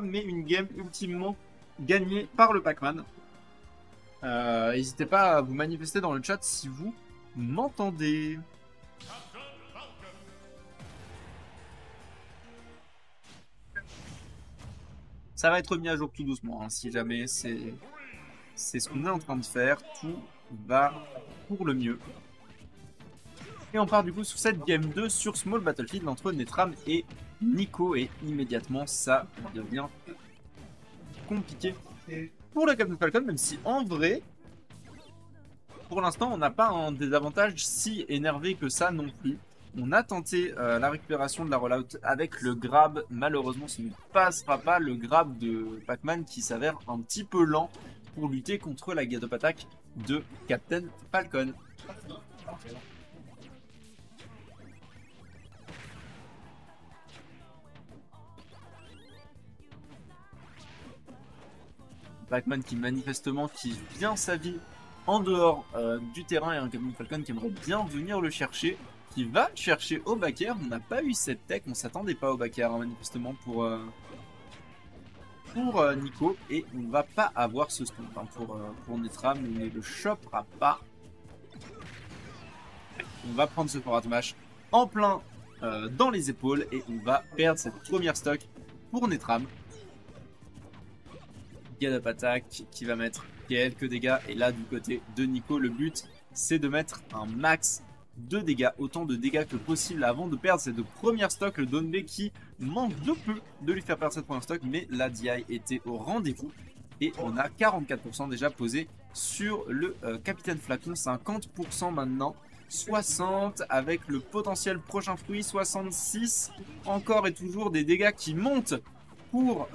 mais une game ultimement gagnée par le Pac-Man. N'hésitez pas à vous manifester dans le chat si vous m'entendez. Ça va être mis à jour tout doucement, hein, si jamais c'est ce qu'on est en train de faire. Tout va pour le mieux. Et on part du coup sur cette game 2 sur Small Battlefield entre Netram et Nico. Et immédiatement, ça devient compliqué pour le Captain Falcon, même si en vrai, pour l'instant, on n'a pas un désavantage si énervé que ça non plus. On a tenté la récupération de la rollout avec le grab. Malheureusement, ce ne passera pas. Le grab de Pac-Man qui s'avère un petit peu lent pour lutter contre la get-up attack de Captain Falcon. Pac-Man qui manifestement kiffe bien sa vie en dehors du terrain et un Captain Falcon qui aimerait bien venir le chercher, qui va le chercher au backer. On n'a pas eu cette tech, on s'attendait pas au backer hein, manifestement pour Nico, et on va pas avoir ce stun hein, pour Netram, mais le chopera pas. On va prendre ce forward smash en plein dans les épaules et on va perdre cette première stock pour Netram. Get-up attack qui va mettre quelques dégâts, et là du côté de Nico le but c'est de mettre un max de dégâts, autant de dégâts que possible avant de perdre cette première stock. Le Donbe qui manque de peu de lui faire perdre cette première stock, mais la DI était au rendez-vous et on a 44% déjà posé sur le Capitaine Flacon, 50% maintenant, 60 avec le potentiel prochain fruit, 66 encore et toujours des dégâts qui montent pour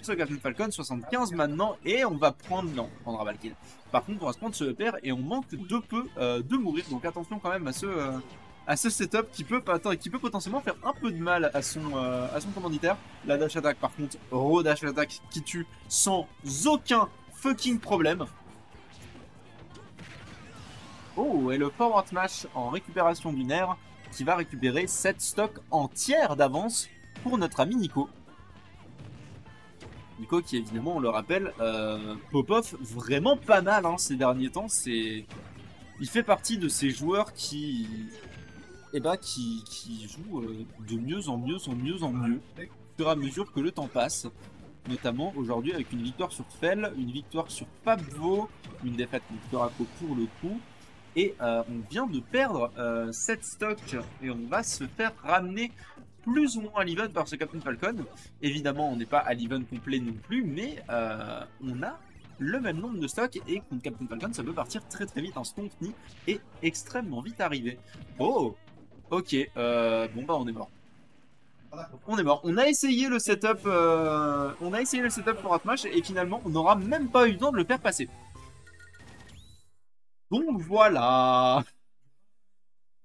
ce Captain Falcon, 75 maintenant, et on va prendre, non, on prendra pas le kill. Par contre, on va se prendre ce EPR et on manque de peu de mourir, donc attention quand même à ce setup qui peut potentiellement faire un peu de mal à son commanditaire. La dash attack par contre, dash attack qui tue sans aucun fucking problème. Oh, et le forward smash en récupération du nerf qui va récupérer cette stock entière d'avance pour notre ami Nico. Nico qui évidemment, on le rappelle, pop-off vraiment pas mal hein, ces derniers temps. Il fait partie de ces joueurs qui jouent de mieux en mieux au fur et à mesure que le temps passe. Notamment aujourd'hui avec une victoire sur Fell, une victoire sur Pabvo, une défaite contre Torako pour le coup. Et on vient de perdre 7 stocks et on va se faire ramener plus ou moins à l'event par ce Captain Falcon. Évidemment, on n'est pas à l'event complet non plus, mais on a le même nombre de stocks et contre Captain Falcon, ça peut partir très très vite. Un Stompni est extrêmement vite arrivé. Oh, ok, bon bah on est mort. On est mort. On a essayé le setup, pour Atmash et finalement, on n'aura même pas eu le temps de le faire passer. Donc voilà.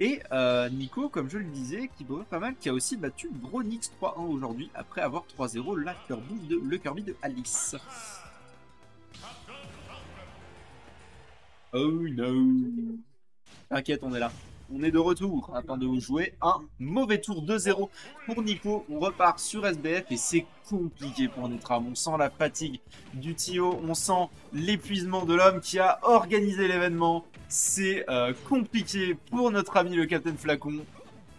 Et Nico, comme je le disais, qui bosse pas mal, qui a aussi battu Bronix 3-1 aujourd'hui, après avoir 3-0 le Kirby de Alice. Oh no. T'inquiète, on est là. On est de retour afin de jouer un mauvais tour 2-0 pour Nico. On repart sur SBF et c'est compliqué pour Netram. On sent la fatigue du Tio, on sent l'épuisement de l'homme qui a organisé l'événement. C'est compliqué pour notre ami le Captain Flacon.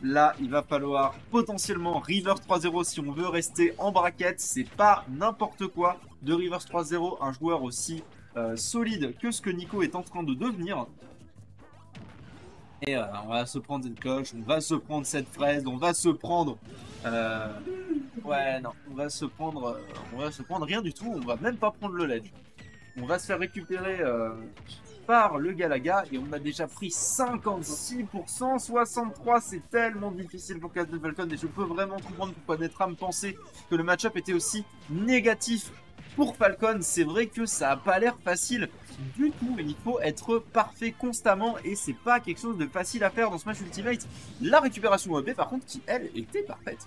Là, il va falloir potentiellement reverse 3-0 si on veut rester en braquette. C'est pas n'importe quoi de reverse 3-0. Un joueur aussi solide que ce que Nico est en train de devenir. Et on va se prendre cette cloche, on va se prendre cette fraise, on va se prendre... ouais, non, on va se prendre rien du tout, on va même pas prendre le ledge. On va se faire récupérer par le Galaga et on a déjà pris 56%, 63%, c'est tellement difficile pour Captain Falcon et je peux vraiment comprendre pourquoi Netram pensait que le match-up était aussi négatif pour Falcon. C'est vrai que ça n'a pas l'air facile du tout, il faut être parfait constamment et c'est pas quelque chose de facile à faire dans Smash Ultimate. La récupération OB par contre qui elle était parfaite.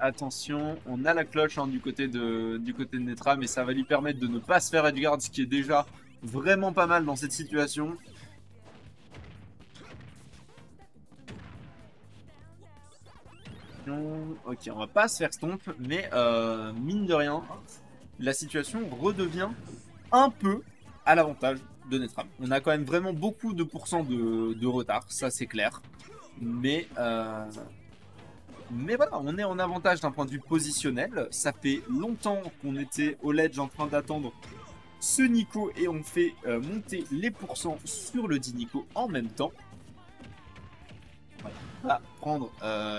attention, on a la cloche hein, du côté de Netram et ça va lui permettre de ne pas se faire edgeguard, ce qui est déjà vraiment pas mal dans cette situation. Ok, on va pas se faire stomp, mais mine de rien, la situation redevient un peu à l'avantage de Netram. On a quand même vraiment beaucoup de pourcents de retard, ça c'est clair. Mais voilà, on est en avantage d'un point de vue positionnel. Ça fait longtemps qu'on était au ledge en train d'attendre ce Nico et on fait monter les pourcents sur le dit Nico en même temps. On va prendre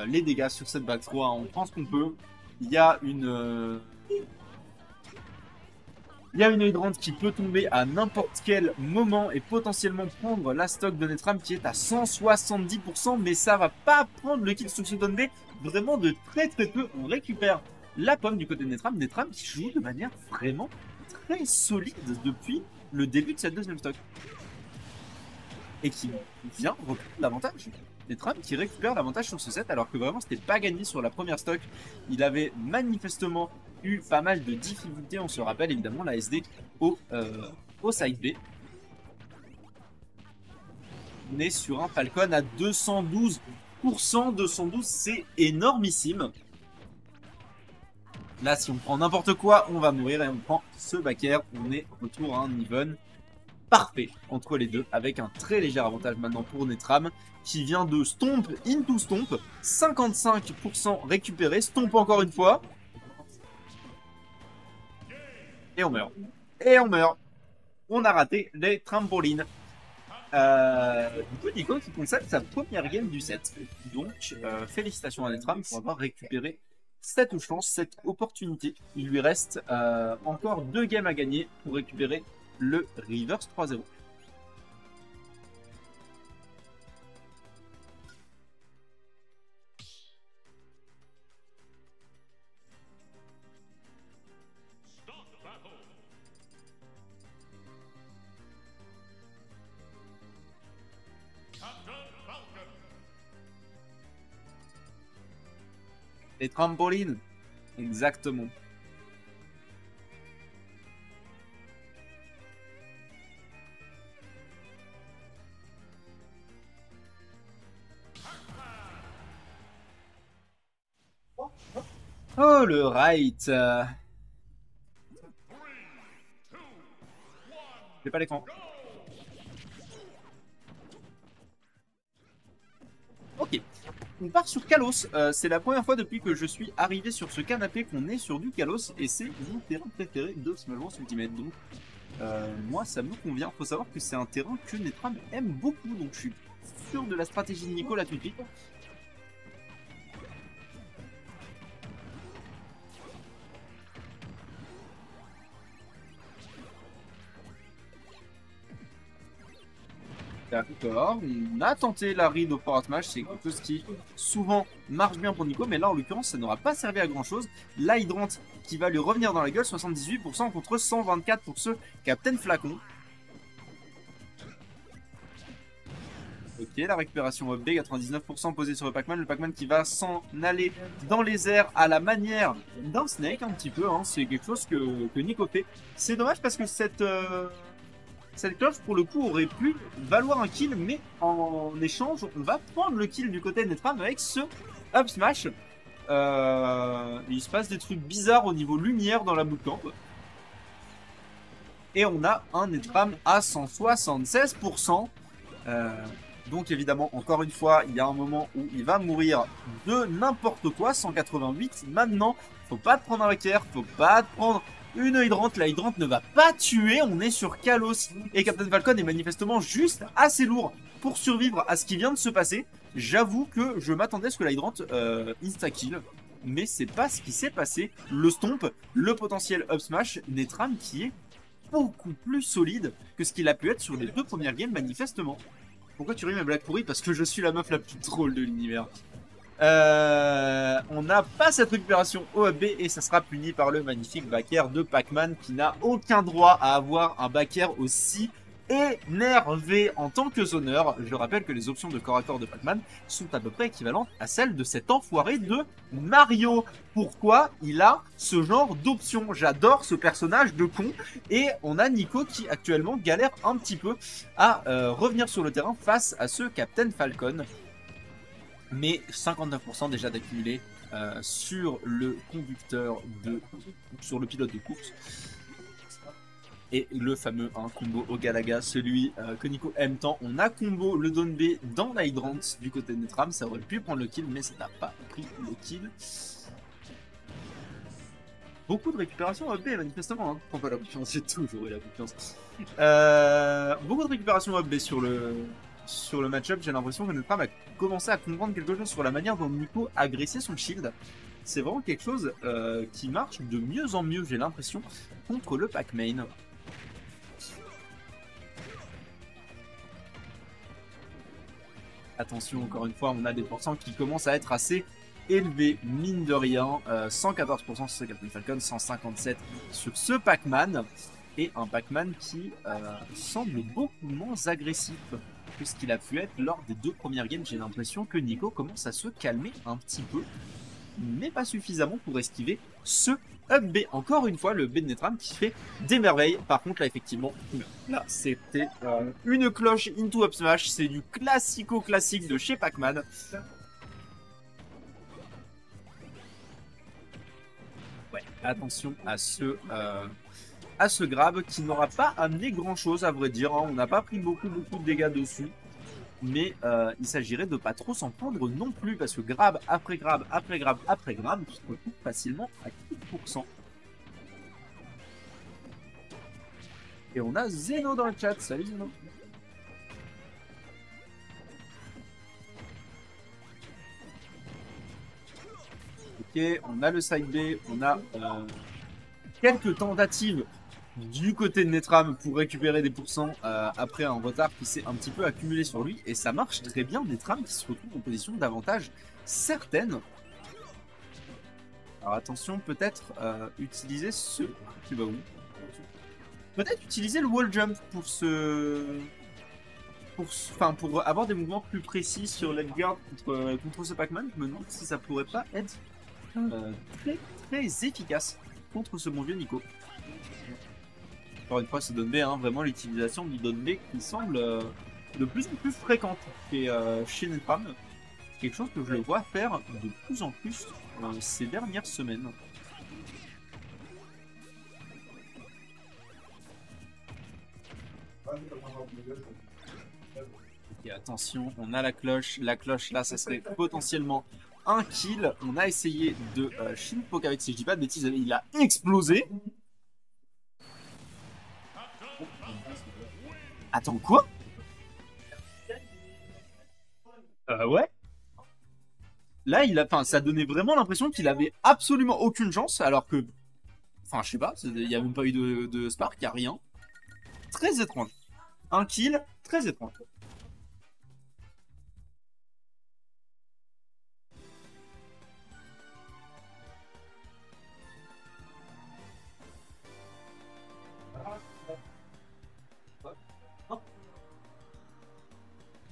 les dégâts sur cette back 3, on pense qu'on peut. Il y a une hydrant qui peut tomber à n'importe quel moment et potentiellement prendre la stock de Netram qui est à 170%, mais ça va pas prendre le kill sur ce down B, vraiment de très peu. On récupère la pomme du côté de Netram, Netram qui joue de manière vraiment très solide depuis le début de cette deuxième stock. Et qui vient reprendre l'avantage. Netram qui récupère l'avantage sur ce set alors que vraiment c'était pas gagné sur la première stock. Il avait manifestement eu pas mal de difficultés. On se rappelle évidemment la SD au side B. On est sur un Falcon à 212%. 212 c'est énormissime. Là si on prend n'importe quoi on va mourir et on prend ce back air. On est retour à un even parfait entre les deux avec un très léger avantage maintenant pour Netram qui vient de stomp into stomp, 55% récupéré, stomp encore une fois et on meurt. Et on meurt. On a raté les trampolines. Du coup Nico qui concède sa première game du set. Donc félicitations à Netram pour avoir récupéré cette chance, cette opportunité. Il lui reste encore 2 games à gagner pour récupérer le reverse 3-0. Les trampolines, exactement. Oh, le right. J'ai pas l'écran. Ok. On part sur Kalos. C'est la première fois depuis que je suis arrivé sur ce canapé qu'on est sur du Kalos. Et c'est mon terrain préféré de Small Wars Ultimate. Donc, moi, ça me convient. Faut savoir que c'est un terrain que Netram aime beaucoup. Donc, je suis sûr de la stratégie de Nico là tout de suite. D'accord, on a tenté la read au forward smash, c'est quelque chose qui souvent marche bien pour Nico, mais là en l'occurrence ça n'aura pas servi à grand chose. La hydrant qui va lui revenir dans la gueule, 78% contre 124 pour ce Captain Flacon. Ok, la récupération up B, 99% posée sur le Pac-Man qui va s'en aller dans les airs à la manière d'un Snake un petit peu, hein. C'est quelque chose que Nico fait. C'est dommage parce que cette cloche pour le coup aurait pu valoir un kill, mais en échange on va prendre le kill du côté de Netram avec ce up smash. Il se passe des trucs bizarres au niveau lumière dans la bootcamp. Et on a un Netram à 176%. Donc évidemment encore une fois il y a un moment où il va mourir de n'importe quoi. 188 maintenant. Faut pas te prendre un équerre, faut pas te prendre une hydrante, la hydrante ne va pas tuer, on est sur Kalos et Captain Falcon est manifestement juste assez lourd pour survivre à ce qui vient de se passer. J'avoue que je m'attendais à ce que la hydrante insta-kill, mais c'est pas ce qui s'est passé. Le stomp, le potentiel up smash, Netram qui est beaucoup plus solide que ce qu'il a pu être sur les 2 premières games manifestement. Pourquoi tu ris mes blagues pourries? Parce que je suis la meuf la plus drôle de l'univers. On n'a pas cette récupération au B et ça sera puni par le magnifique back air de Pac-Man qui n'a aucun droit à avoir un back air aussi énervé en tant que zonneur. Je rappelle que les options de corps à corps de Pac-Man sont à peu près équivalentes à celles de cet enfoiré de Mario. Pourquoi il a ce genre d'options? J'adore ce personnage de con. Et on a Nico qui actuellement galère un petit peu à revenir sur le terrain face à ce Captain Falcon. Mais 59% déjà d'accumulé sur le conducteur sur le pilote de course. Et le fameux combo au Galaga, celui que Nico aime tant. On a combo le Don B dans l'Hydrant du côté de Netram. Ça aurait pu prendre le kill, mais ça n'a pas pris le kill. Beaucoup de récupération up B, manifestement. Hein. Prends pas la confiance, j'ai toujours eu la confiance. Beaucoup de récupération up B sur le match-up. J'ai l'impression que Netram a commencé à comprendre quelque chose sur la manière dont Nico agressait son shield. C'est vraiment quelque chose qui marche de mieux en mieux, j'ai l'impression, contre le Pac-Man. Attention, encore une fois, on a des pourcents qui commencent à être assez élevés, mine de rien. 114% sur ce Captain Falcon, 157% sur ce Pac-Man. Et un Pac-Man qui semble beaucoup moins agressif que ce qu'il a pu être lors des 2 premières games. J'ai l'impression que Nico commence à se calmer un petit peu, mais pas suffisamment pour esquiver ce up B. Encore une fois, le B de Netram qui fait des merveilles. Par contre, là, effectivement, là, c'était une cloche into up smash. C'est du classico-classique de chez Pac-Man. Ouais, attention à ce grab qui n'aura pas amené grand-chose, à vrai dire. Hein. On n'a pas pris beaucoup de dégâts dessus. Mais il s'agirait de pas trop s'en prendre non plus, parce que grab après grab après grab après grab, tu te retrouves facilement à 4%. Et on a Zeno dans le chat. Salut Zeno. Ok, on a le side B, on a quelques tentatives du côté de Netram pour récupérer des pourcents après un retard qui s'est un petit peu accumulé sur lui. Et ça marche très bien, Netram qui se retrouve en position d'avantage certaine. Alors attention, peut-être utiliser ce... Tu vas où? Peut-être utiliser le wall jump pour avoir des mouvements plus précis sur l'Edgard contre ce Pac-Man. Je me demande si ça pourrait pas être très efficace contre ce bon vieux Nico. Encore une fois, c'est Don B, hein, vraiment l'utilisation du Don B qui semble de plus en plus fréquente chez Netram. Quelque chose que je le vois faire de plus en plus ces dernières semaines. Et attention, on a la cloche. La cloche là, ça serait potentiellement un kill. On a essayé de Shinpoke avec, si je dis pas de bêtises, il a explosé. Attends, quoi? Ouais. Là, ça donnait vraiment l'impression qu'il avait absolument aucune chance, alors que, enfin, je sais pas, il n'y a même pas eu de spark, il n'y a rien. Très étrange. Un kill, très étrange.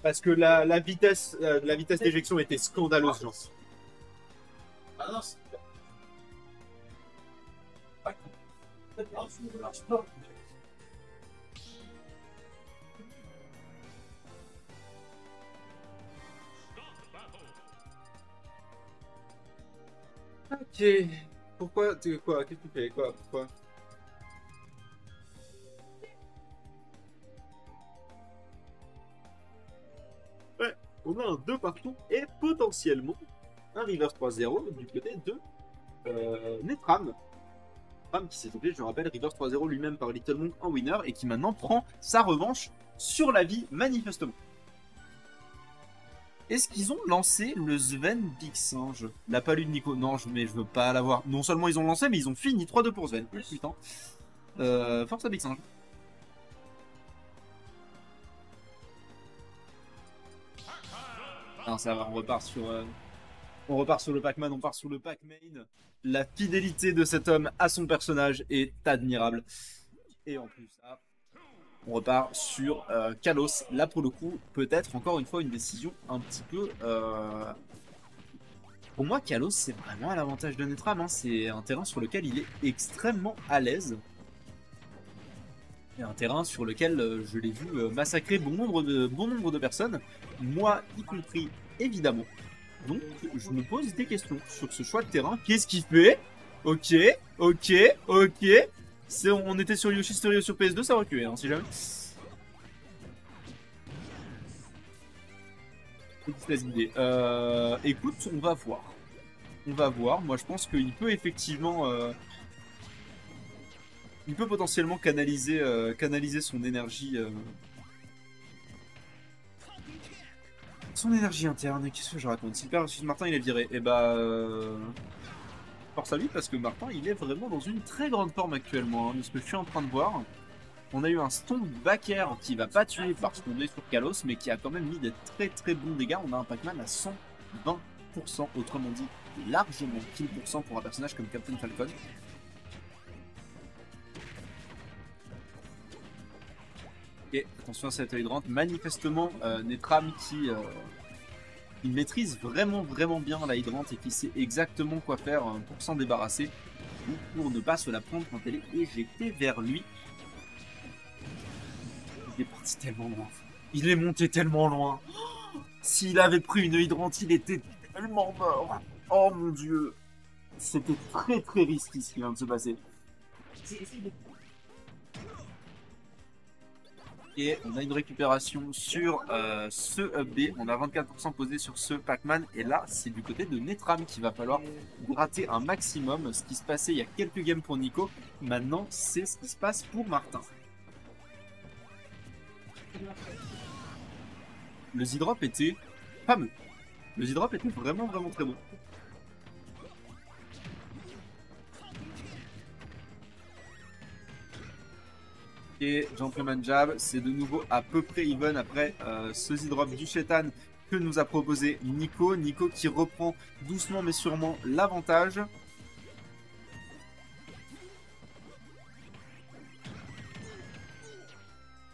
Parce que la vitesse d'éjection était scandaleuse, genre. Ah non, ok. Pourquoi? Quoi? Qu'est-ce que tu fais? Quoi? Pourquoi? Ouais, on a un 2 partout et potentiellement un reverse 3-0 du côté de Netram. Netram qui s'est fait, je rappelle, reverse 3-0 lui-même par Little Monk en winner et qui maintenant prend sa revanche sur la vie, manifestement. Est-ce qu'ils ont lancé le Sven Big Singe? La palu de Nico? Non, mais je veux pas l'avoir. Non seulement ils ont lancé, mais ils ont fini 3-2 pour Sven. Putain. Force à Big Singe. Non, ça va, on repart sur le Pac-Man, on part sur le Pac-Man. La fidélité de cet homme à son personnage est admirable. Et en plus, On repart sur Kalos. Là, pour le coup, peut-être encore une fois une décision un petit peu... Pour moi, Kalos, c'est vraiment à l'avantage de Netram. Hein. C'est un terrain sur lequel il est extrêmement à l'aise. Et un terrain sur lequel je l'ai vu massacrer bon nombre de personnes. Moi, y compris, évidemment. Donc, je me pose des questions sur ce choix de terrain. Qu'est-ce qu'il fait? Ok. On était sur Yoshi Story sur PS2, ça reculait, hein, si jamais. Petite idée. Écoute, on va voir. Moi, je pense qu'il peut effectivement... il peut potentiellement canaliser son énergie... Son énergie interne. Qu'est-ce que je raconte? Si Martin, il est viré. Et bah... Force à lui, parce que Martin, il est vraiment dans une très grande forme actuellement, hein, de ce que je suis en train de voir. On a eu un stomp backer qui va pas tuer parce qu'on est sur Kalos, mais qui a quand même mis des très bons dégâts. On a un Pac-Man à 120%, autrement dit largement kill % pour un personnage comme Captain Falcon. Et attention à cette hydrant, manifestement Netram qui il maîtrise vraiment bien la hydrant et qui sait exactement quoi faire pour s'en débarrasser ou pour ne pas se la prendre quand elle est éjectée vers lui. Il est parti tellement loin. Il est monté tellement loin. S'il avait pris une hydrant, il était tellement mort. Oh mon dieu. C'était très risqué ce qui vient de se passer. Et on a une récupération sur ce UP. On a 24% posé sur ce Pac-Man. Et là, c'est du côté de Netram qu'il va falloir gratter un maximum. Ce qui se passait il y a quelques games pour Nico. Maintenant, c'est ce qui se passe pour Martin. Le Z-Drop était fameux. Le Z-Drop était vraiment très bon. Et Gentleman Jab, c'est de nouveau à peu près even après ce Z-Drop du Shetan que nous a proposé Nico. Nico qui reprend doucement mais sûrement l'avantage.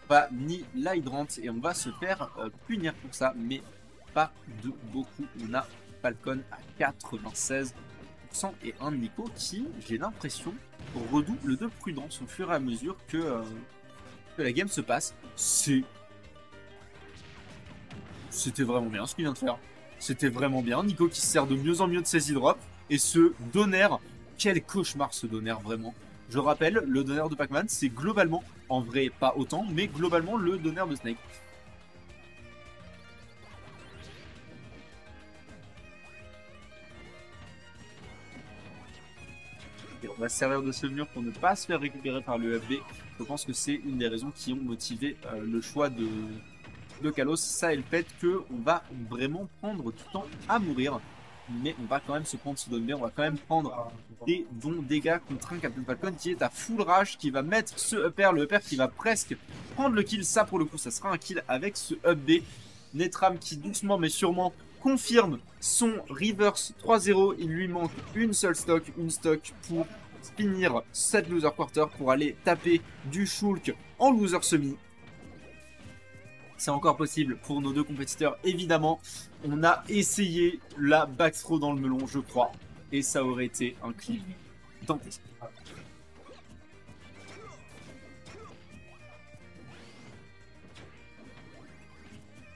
Pas ni l'hydrant et on va se faire punir pour ça, mais pas de beaucoup. On a Falcon à 96% et un Nico qui, j'ai l'impression, redouble de prudence au fur et à mesure que la game se passe. C'était vraiment bien ce qu'il vient de faire. C'était vraiment bien. Nico qui se sert de mieux en mieux de ses e-drops. Et ce Donner, quel cauchemar ce Donner vraiment. Je rappelle, le Donner de Pac-Man, c'est globalement, en vrai pas autant, mais globalement le Donner de Snake. Et on va se servir de ce mur pour ne pas se faire récupérer par le FB. Je pense que c'est une des raisons qui ont motivé le choix de Kalos. Ça et le fait qu'on va vraiment prendre du temps à mourir. Mais on va quand même se prendre ce donner. On va quand même prendre des bons dégâts contre un Captain Falcon qui est à full rage, qui va mettre ce upper. Le upper qui va presque prendre le kill. Ça pour le coup, ça sera un kill avec ce up B. Netram qui doucement mais sûrement confirme son reverse 3-0. Il lui manque une seule stock, pour finir cette loser quarter pour aller taper du Shulk en loser semi. C'est encore possible pour nos deux compétiteurs, évidemment. On a essayé la backthrow dans le melon, je crois. Et ça aurait été un clip dantesque.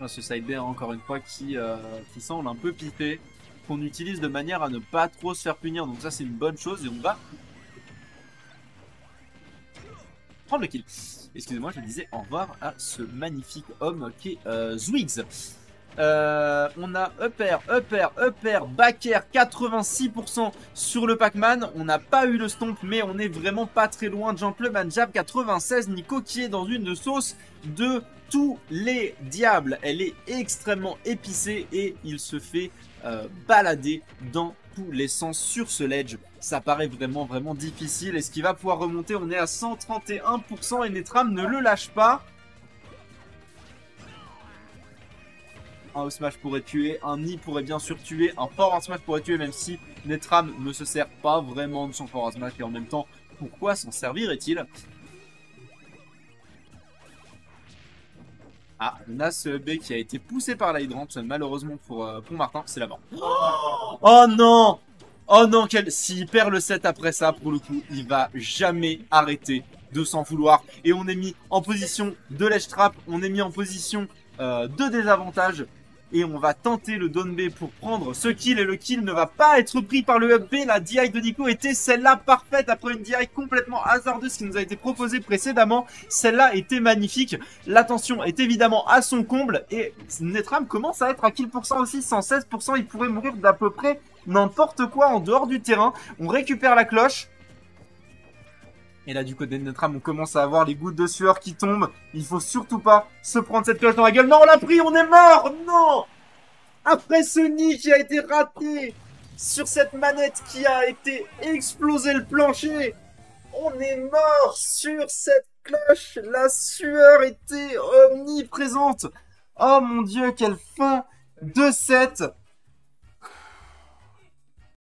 Ce side B, encore une fois, qui semble un peu pipé. Qu'on utilise de manière à ne pas trop se faire punir. Donc ça, c'est une bonne chose. Et on va prendre le kill. Excusez-moi, je disais au revoir à ce magnifique homme qui est Zwigs. On a upper, backer 86% sur le Pac-Man. On n'a pas eu le stomp, mais on est vraiment pas très loin. Gentleman Jab 96. Nico qui est dans une sauce de tous les diables. Elle est extrêmement épicée et il se fait balader dans tous les sens sur ce ledge. Ça paraît vraiment difficile. Est-ce qu'il va pouvoir remonter? On est à 131% et Netram ne le lâche pas. Un up smash pourrait tuer, un knee pourrait bien sûr tuer, un forward smash pourrait tuer, même si Netram ne se sert pas vraiment de son forward smash. Et en même temps, pourquoi s'en servirait-il? Ah, on a ce B qui a été poussé par l'hydrant, malheureusement pour Martin, c'est la mort. Oh non! Oh non, s'il perd le set après ça, pour le coup, il va jamais arrêter de s'en vouloir. Et on est mis en position de ledge trap, on est mis en position de désavantage. Et on va tenter le down B pour prendre ce kill. Et le kill ne va pas être pris par le up B. La DI de Nico était celle-là parfaite après une DI complètement hasardeuse qui nous a été proposée précédemment. Celle-là était magnifique. L'attention est évidemment à son comble. Et Netram commence à être à kill % aussi. 116%, il pourrait mourir d'à peu près n'importe quoi en dehors du terrain. On récupère la cloche. Et là, du côté de Netram, on commence à avoir les gouttes de sueur qui tombent. Il faut surtout pas se prendre cette cloche dans la gueule. Non, on l'a pris, on est mort. Non. Après ce nid qui a été raté sur cette manette qui a été explosé le plancher, on est mort sur cette cloche. La sueur était omniprésente. Oh mon Dieu, quelle fin de set.